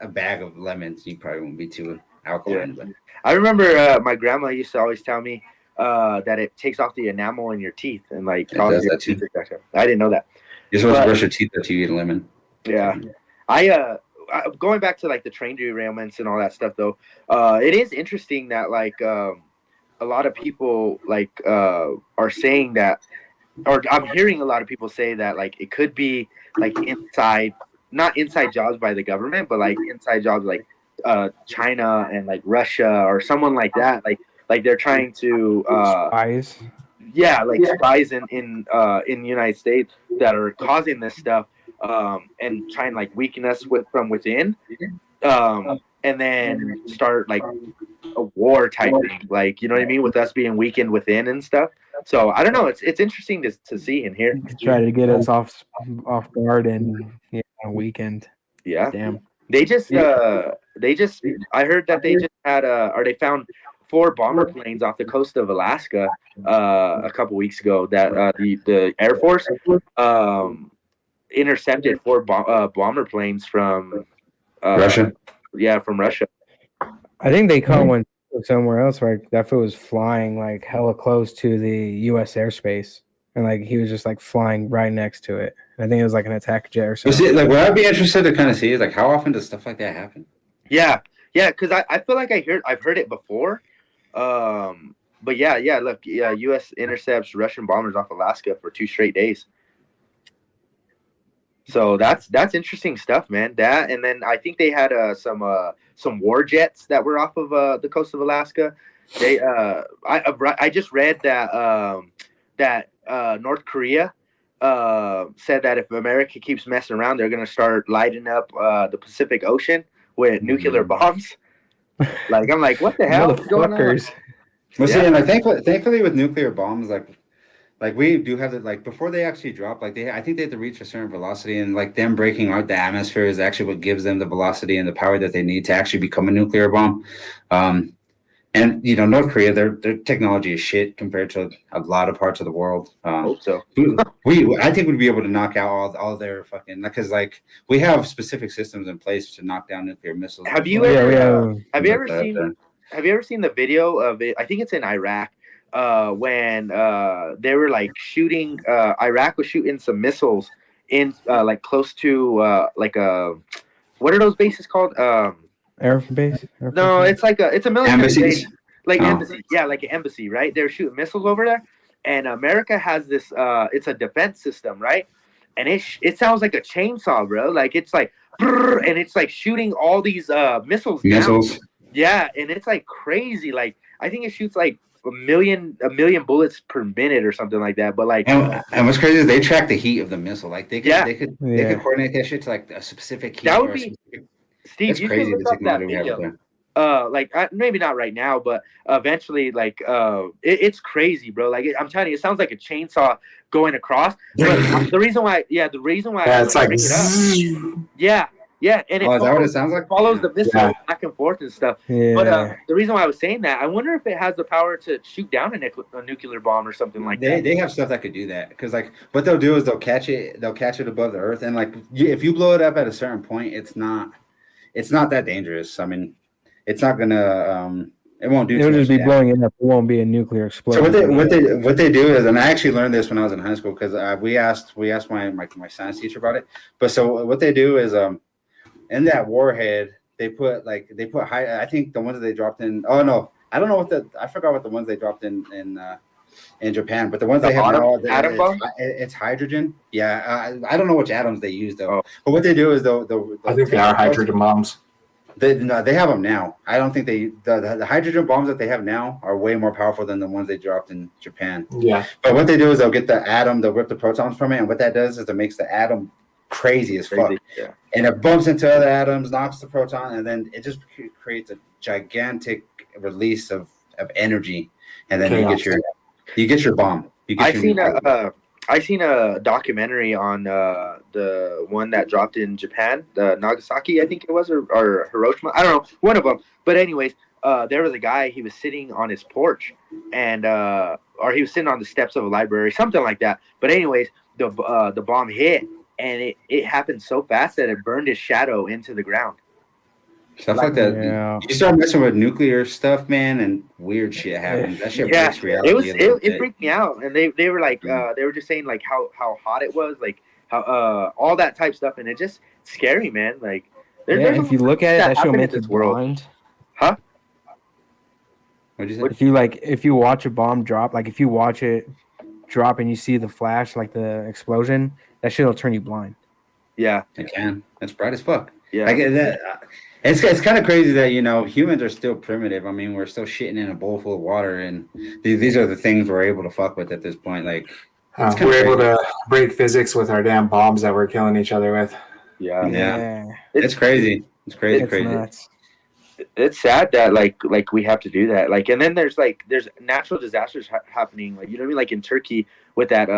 Speaker 6: a bag of lemons, you probably won't be too alkaline. Yeah. But
Speaker 5: I remember my grandma used to always tell me that it takes off the enamel in your teeth and causes your teeth to. I didn't know that.
Speaker 6: You're supposed to brush your teeth after you eat a lemon.
Speaker 5: Yeah, going back to the train derailments and all that stuff though, it is interesting that a lot of people are saying that, or I'm hearing a lot of people say that it could be not inside jobs by the government, but inside jobs China and Russia or someone like that, they're trying to
Speaker 7: spies.
Speaker 5: Yeah, spies in the United States that are causing this stuff, and trying weaken us from within, and then start a war type thing, you know what I mean, with us being weakened within and stuff. So I don't know. It's interesting to see and hear.
Speaker 7: Try to get us off guard and weakened.
Speaker 5: Yeah.
Speaker 7: Damn.
Speaker 5: They just I heard that they just had they found 4 bomber planes off the coast of Alaska a couple weeks ago that the Air Force intercepted 4 bomber planes from
Speaker 6: Russia.
Speaker 5: Yeah, from Russia.
Speaker 7: I think they caught one somewhere else, right? That fool was flying hella close to the U.S. airspace, and he was just flying right next to it. I think it was an attack jet or something.
Speaker 6: What I'd be interested to kind of see is how often does stuff like that happen?
Speaker 5: Yeah, because I feel like I've heard it before, but look, U.S. intercepts Russian bombers off Alaska for 2 straight days. So that's interesting stuff, man. That, and then I think they had some war jets that were off of the coast of Alaska. They I just read that North Korea said that if America keeps messing around, they're gonna start lighting up the Pacific Ocean with nuclear bombs. I'm what the hell is going on?
Speaker 6: Well, see, and thankfully with nuclear bombs, we do have to before they actually drop, I think they have to reach a certain velocity, and them breaking out the atmosphere is actually what gives them the velocity and the power that they need to actually become a nuclear bomb. And And North Korea, their technology is shit compared to a lot of parts of the world.
Speaker 5: Hope so.
Speaker 6: I think we'd be able to knock out all their fucking, because like we have specific systems in place to knock down nuclear missiles.
Speaker 5: Have you
Speaker 6: before.
Speaker 5: ever seen the video of it? I think it's in Iraq. When they were like shooting, Iraq was shooting some missiles in like close to what are those bases called?
Speaker 7: Air base?
Speaker 5: No, it's a military
Speaker 6: Embassies?
Speaker 5: base, like
Speaker 6: Oh.
Speaker 5: embassy. Yeah, like an embassy, right? They're shooting missiles over there, and America has this. It's a defense system, right? And it sounds like a chainsaw, bro. Like it's like, brrr, and it's like shooting all these missiles.
Speaker 6: Missiles.
Speaker 5: Down. Yeah, and it's like crazy. Like I think it shoots like a million bullets per minute or something like that. But like,
Speaker 6: and what's crazy is they track the heat of the missile. Like they could coordinate that shit to like a specific heat.
Speaker 5: That would be. Steve,
Speaker 6: that's
Speaker 5: you
Speaker 6: crazy.
Speaker 5: should look up that video. Like maybe not right now, but eventually, like it's crazy, bro. Like I'm telling you, it sounds like a chainsaw going across. But the reason why
Speaker 4: it's like
Speaker 5: yeah, and
Speaker 6: is that what it sounds like?
Speaker 5: Follows the missile back and forth and stuff.
Speaker 7: Yeah.
Speaker 5: But the reason why I was saying that, I wonder if it has the power to shoot down a nuclear bomb or something like that.
Speaker 6: They have stuff that could do that, because like what they'll do is they'll catch it above the earth, and like if you blow it up at a certain point, it's not that dangerous. I mean, it's not gonna it won't do.
Speaker 7: It'll just be blowing it up. It won't be a nuclear explosion.
Speaker 6: So what they do is, and I actually learned this when I was in high school, because we asked my science teacher about it. But so what they do is in that warhead they put high. I think the ones that they dropped in. Oh no, I don't know I forgot what the ones they dropped in Japan, but the ones they have now,
Speaker 5: atom bomb?
Speaker 6: It's hydrogen. Yeah, I don't know which atoms they use though. But what they do is
Speaker 4: I think they are hydrogen bombs.
Speaker 6: They have them now. I don't think the hydrogen bombs that they have now are way more powerful than the ones they dropped in Japan.
Speaker 4: Yeah.
Speaker 6: But what they do is they'll get the atom, they'll rip the protons from it, and what that does is it makes the atom crazy as fuck.
Speaker 5: Yeah.
Speaker 6: And it bumps into other atoms, knocks the proton, and then it just creates a gigantic release of energy, and then you get your bomb.
Speaker 5: I seen a documentary on the one that dropped in Japan, the Nagasaki, I think it was, or Hiroshima. I don't know, one of them. But anyways, there was a guy. He was sitting on his porch, and or he was sitting on the steps of a library, something like that. But anyways, the bomb hit, and it happened so fast that it burned his shadow into the ground.
Speaker 6: Stuff like that. Yeah. You start messing with nuclear stuff, man, and weird shit happens. That shit breaks reality.
Speaker 5: It freaked me out, and they were like they were just saying like how hot it was, like how all that type stuff, and it just scary, man. Like
Speaker 7: if you look at it, that show makes it blind.
Speaker 5: Huh?
Speaker 6: What'd you say?
Speaker 7: If you watch a bomb drop, like if you watch it drop and you see the flash, like the explosion, that shit'll turn you blind.
Speaker 5: Yeah,
Speaker 6: it can. It's bright as fuck.
Speaker 5: Yeah,
Speaker 6: like it's kind of crazy that humans are still primitive. I mean, we're still shitting in a bowl full of water, and these are the things we're able to fuck with at this point. Like
Speaker 4: we're able to break physics with our damn bombs that we're killing each other with.
Speaker 6: Yeah. It's crazy. It's crazy.
Speaker 7: Nuts.
Speaker 5: It's sad that like we have to do that. Like, and then there's natural disasters happening. Like, you know what I mean? Like in Turkey with that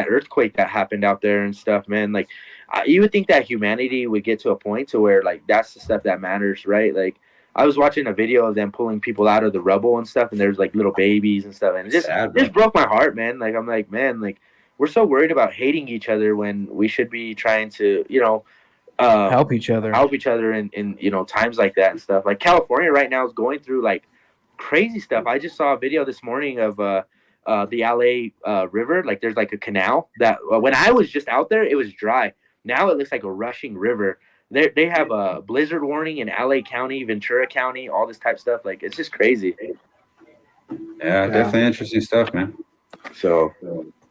Speaker 5: earthquake that happened out there and stuff, man. Like, you would think that humanity would get to a point to where like that's the stuff that matters, right? Like, I was watching a video of them pulling people out of the rubble and stuff, and there's like little babies and stuff, and it just broke my heart, man. Like, I'm like, man, like we're so worried about hating each other when we should be trying to,
Speaker 7: help each other
Speaker 5: in times like that and stuff. Like California right now is going through like crazy stuff. I just saw a video this morning of the LA river. Like there's like a canal that when I was just out there, it was dry. Now it looks like a rushing river. They have a blizzard warning in LA County, Ventura County, all this type of stuff. Like it's just crazy.
Speaker 6: Yeah, definitely interesting stuff, man.
Speaker 5: So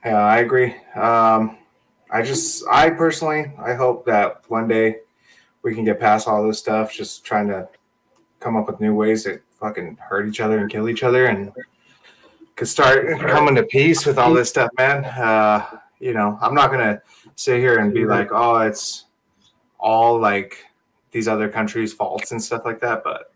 Speaker 4: yeah, I agree. I personally hope that one day we can get past all this stuff, just trying to come up with new ways to fucking hurt each other and kill each other, and could start coming to peace with all this stuff, man. I'm not gonna sit here and be like, oh, it's all like these other countries' faults and stuff like that, but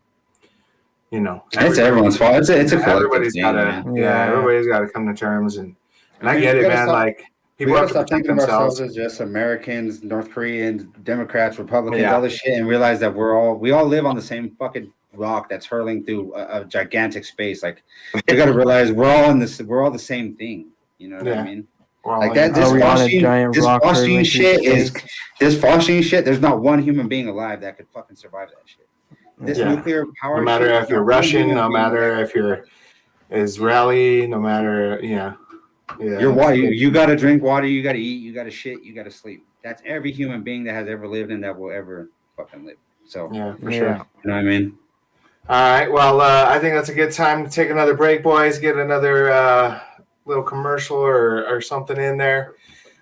Speaker 6: it's everyone's fault. It's a
Speaker 4: everybody's gotta everybody's gotta come to terms, and I get it, man. Like people have to
Speaker 6: stop
Speaker 4: protect
Speaker 6: thinking of
Speaker 4: themselves.
Speaker 6: ourselves as just Americans, North Koreans, Democrats, Republicans, all this shit, and realize that we all live on the same fucking rock that's hurling through a gigantic space. Like you got to realize we're all in this. We're all the same thing. You know what I mean? Like that.
Speaker 7: Are we on a giant rock hurling through space?
Speaker 6: This phosphine shit. There's not one human being alive that could fucking survive that shit. This nuclear power.
Speaker 4: No matter
Speaker 6: shit,
Speaker 4: if you're Russian, no matter if you're Israeli, no matter Yeah.
Speaker 6: You're water. You got to drink water. You got to eat. You got to shit. You got to sleep. That's every human being that has ever lived and that will ever fucking live. So
Speaker 4: yeah, for sure.
Speaker 6: You know what I mean?
Speaker 4: All right. Well, I think that's a good time to take another break, boys. Get another little commercial or something in there.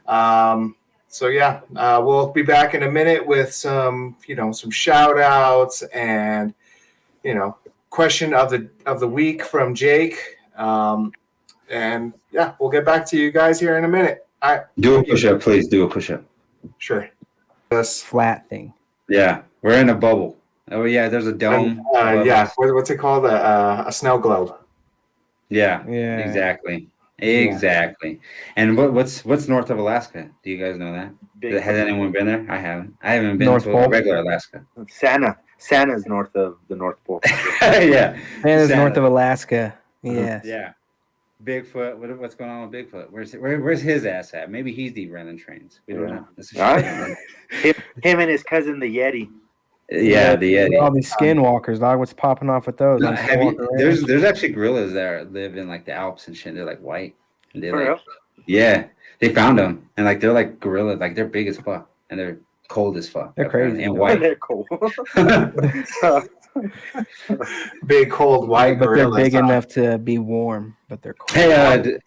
Speaker 4: So yeah, we'll be back in a minute with some shout outs and question of the week from Jake. And yeah, we'll get back to you guys here in a minute. All right.
Speaker 6: Do a push up, please. Do a push up.
Speaker 4: Sure.
Speaker 7: This flat thing.
Speaker 6: Yeah, we're in a bubble. Oh yeah, there's a dome.
Speaker 4: Yeah, what's it called? A snow globe.
Speaker 6: Yeah. Exactly. And what's north of Alaska? Do you guys know that? Has anyone been there? I haven't. I haven't been to regular Alaska.
Speaker 5: Santa's north of the North Pole.
Speaker 6: Yeah.
Speaker 7: Santa's north of Alaska. Yes.
Speaker 6: Yeah. Bigfoot. What's going on with Bigfoot? Where's his ass at? Maybe he's derailing trains. We don't know.
Speaker 5: Him and his cousin the Yeti.
Speaker 6: Yeah, the Yeti.
Speaker 7: All these skinwalkers, dog. What's popping off with those?
Speaker 6: There's actually gorillas that live in like the Alps and shit. They're like white. And
Speaker 5: For real?
Speaker 6: Yeah, they found them and like they're like gorillas. Like they're big as fuck and they're cold as fuck.
Speaker 7: They're crazy
Speaker 6: and white.
Speaker 5: They're cold.
Speaker 4: Big cold white
Speaker 7: but
Speaker 4: gorillas.
Speaker 7: They're big enough to be warm, but they're cold.
Speaker 6: Hey,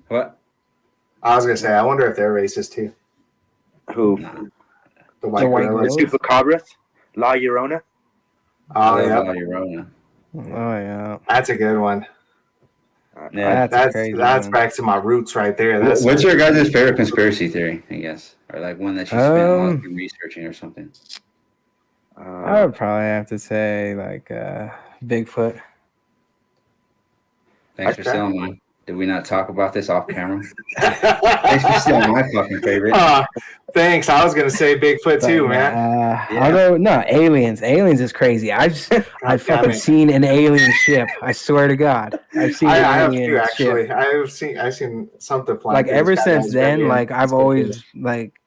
Speaker 6: what?
Speaker 4: I was gonna say, I wonder if they're racist too.
Speaker 5: Who?
Speaker 4: The white gorillas.
Speaker 5: The chupacabras? La Llorona?
Speaker 4: Oh yeah.
Speaker 6: La Llorona.
Speaker 7: Oh yeah.
Speaker 4: That's a good one.
Speaker 6: Yeah,
Speaker 4: that's
Speaker 7: crazy,
Speaker 4: back to my roots right there.
Speaker 6: What's your guys' favorite conspiracy theory? I guess, or like one that you spent a lot of time researching or something.
Speaker 7: I would probably have to say like Bigfoot.
Speaker 6: Thanks for stealing mine. Did we not talk about this off camera? Thanks for stealing my fucking favorite.
Speaker 4: Thanks. I was gonna say Bigfoot too, man.
Speaker 7: Although no, aliens. Aliens is crazy. I've fucking seen an alien ship. I swear to God, I've seen an alien
Speaker 4: have too, actually.
Speaker 7: ship.
Speaker 4: I've seen something flying.
Speaker 7: Like ever since then, like I've always like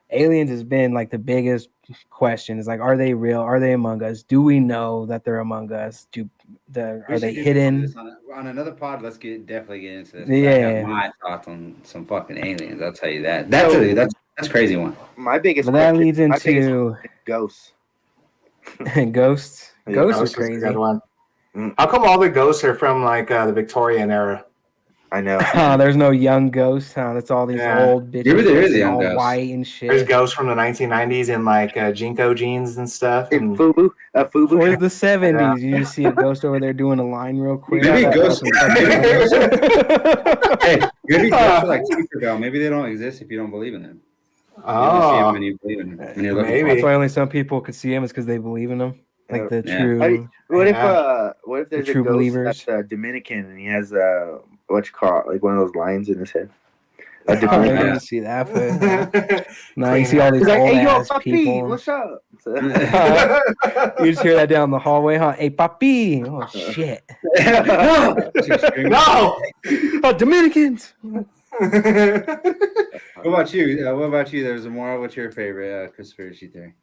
Speaker 7: aliens has been like the biggest question. Is like, are they real? Are they among us? Do we know that they're among us? Are they hidden?
Speaker 6: On another pod, let's definitely get into this.
Speaker 7: Yeah,
Speaker 6: I got my thoughts on some fucking aliens. I'll tell you that. That's crazy one.
Speaker 5: My biggest.
Speaker 7: But that leads into
Speaker 5: ghosts.
Speaker 7: Ghosts.
Speaker 4: Yeah,
Speaker 7: Ghosts are crazy.
Speaker 4: Good one. How come all the ghosts are from like the Victorian era?
Speaker 5: I know.
Speaker 7: There's no young ghosts. That's all these old bitches.
Speaker 6: Maybe there is a young
Speaker 7: all
Speaker 6: ghost.
Speaker 7: white and shit.
Speaker 4: There's ghosts from the 1990s in like Jinko jeans and stuff. And
Speaker 5: Fubu.
Speaker 7: Where's the 70s? You just see a ghost over there doing a line real quick.
Speaker 6: Maybe ghosts. Hey, maybe ghosts are like Tinkerbell. Maybe they don't exist if you don't believe in them.
Speaker 4: Oh,
Speaker 6: when you believe in them. When you're looking
Speaker 4: maybe.
Speaker 7: That's why only some people could see them is because they believe in them. Like the true.
Speaker 5: What if there's
Speaker 7: the true
Speaker 5: a ghost
Speaker 7: believers?
Speaker 5: that's Dominican and he has what you call it, like one of those lines in his head?
Speaker 7: I didn't see that. But, no, you see all these
Speaker 5: like,
Speaker 7: old
Speaker 5: hey, yo,
Speaker 7: ass
Speaker 5: papi,
Speaker 7: people.
Speaker 5: what's up?
Speaker 7: You just hear that down the hallway, huh? Hey, papi! Oh shit!
Speaker 4: No!
Speaker 7: Oh, Dominicans!
Speaker 6: What about you? There's more. What's your favorite conspiracy theory?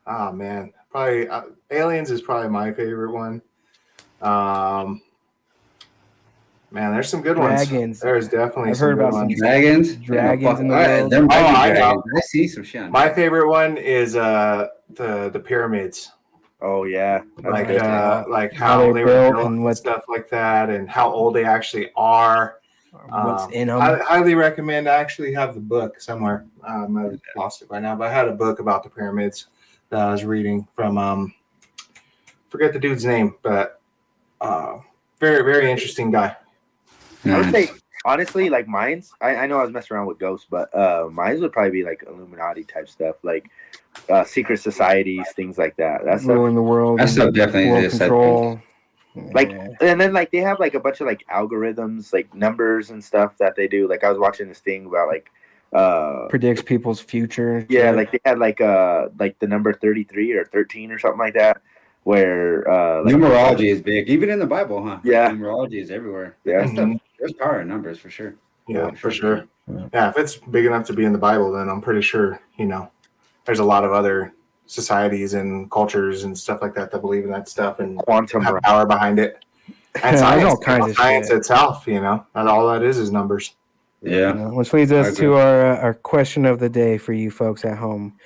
Speaker 4: Oh man, probably aliens is probably my favorite one. Man, there's some good ones.
Speaker 7: Dragons.
Speaker 4: There's definitely
Speaker 7: I've
Speaker 4: some
Speaker 7: heard
Speaker 4: good
Speaker 7: about some
Speaker 4: ones.
Speaker 7: dragons in the world.
Speaker 6: I see some shit.
Speaker 4: My favorite one is the pyramids.
Speaker 5: Oh yeah,
Speaker 4: like how they were built and stuff like that, and how old they actually are.
Speaker 7: What's in them?
Speaker 4: I highly recommend. I actually have the book somewhere. I've lost it right now, but I had a book about the pyramids that I was reading from. Forget the dude's name, but very very interesting guy.
Speaker 5: I would say honestly, like mine's. I know I was messing around with ghosts, but mine's would probably be like Illuminati type stuff, like secret societies, things like that. That's
Speaker 7: ruling the world.
Speaker 6: That stuff definitely
Speaker 7: world
Speaker 6: exists.
Speaker 7: control.
Speaker 5: Like, and then like they have like a bunch of like algorithms, like numbers and stuff that they do. Like I was watching this thing about like
Speaker 7: predicts people's future.
Speaker 5: Yeah, like they had like the number 33 or 13 or something like that. where
Speaker 6: numerology is big, even in the Bible, huh?
Speaker 5: Yeah.
Speaker 6: Numerology is everywhere.
Speaker 5: Yeah.
Speaker 6: That stuff, there's power in numbers for sure.
Speaker 4: Yeah, for sure. Yeah, if it's big enough to be in the Bible, then I'm pretty sure, there's a lot of other societies and cultures and stuff like that that believe in that stuff and
Speaker 5: quantum
Speaker 4: have
Speaker 5: realm.
Speaker 4: power behind it. And
Speaker 7: There's
Speaker 4: science,
Speaker 7: all kinds of
Speaker 4: science
Speaker 7: shit.
Speaker 4: itself, and all that is numbers.
Speaker 6: Yeah.
Speaker 7: Which leads us to our question of the day for you folks at home.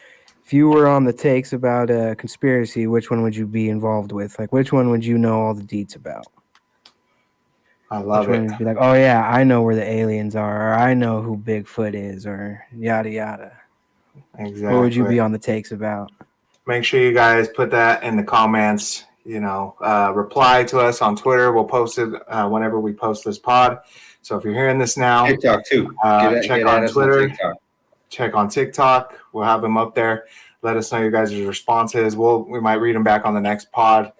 Speaker 7: If you were on the takes about a conspiracy, which one would you be involved with? Like, which one would you know all the deets about?
Speaker 4: I love
Speaker 7: which
Speaker 4: it.
Speaker 7: one would be like, oh yeah, I know where the aliens are, or I know who Bigfoot is, or yada yada.
Speaker 4: Exactly.
Speaker 7: What would you be on the takes about?
Speaker 4: Make sure you guys put that in the comments. Reply to us on Twitter. We'll post it whenever we post this pod. So if you're hearing this now,
Speaker 6: TikTok too.
Speaker 4: Check on Twitter. Check on TikTok. We'll have them up there. Let us know your guys' responses. We might read them back on the next pod.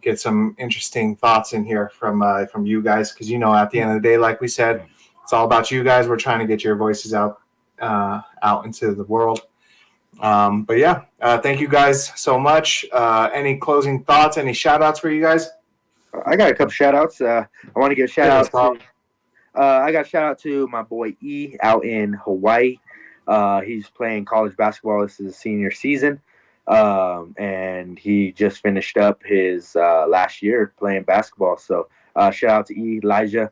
Speaker 4: Get some interesting thoughts in here from you guys, because at the end of the day, like we said, it's all about you guys. We're trying to get your voices out into the world. But yeah, thank you guys so much. Any closing thoughts? Any shout outs for you guys?
Speaker 5: I got a couple shout outs. I want to give a shout out to I got a shout out to my boy E out in Hawaii. He's playing college basketball. This is his senior season. And he just finished up his last year playing basketball. So shout out to Elijah.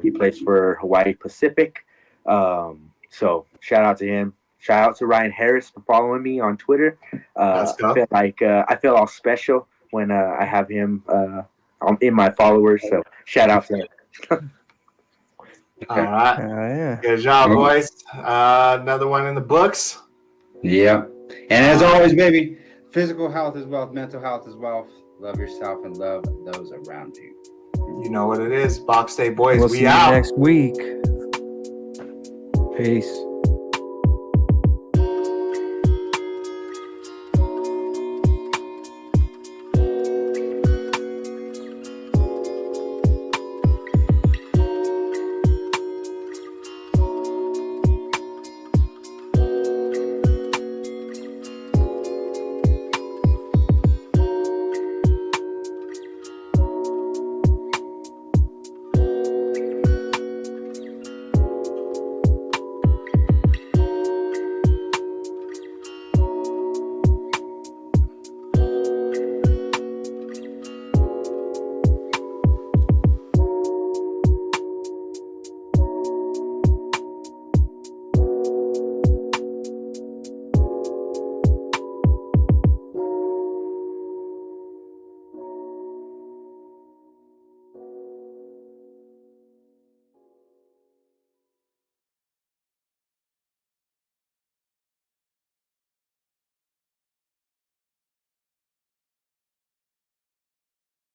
Speaker 5: He plays for Hawaii Pacific. So shout out to him. Shout out to Ryan Harris for following me on Twitter. I feel like I feel all special when I have him in my followers. So shout out to him.
Speaker 4: All right.
Speaker 7: Yeah.
Speaker 4: Good job, boys. Another one in the books.
Speaker 6: Yeah. And as always, baby, physical health is wealth, mental health is wealth. Love yourself and love those around you.
Speaker 4: You know what it is. Box Day Boys,
Speaker 7: We'll
Speaker 4: we
Speaker 7: see
Speaker 4: out.
Speaker 7: you next week. Peace.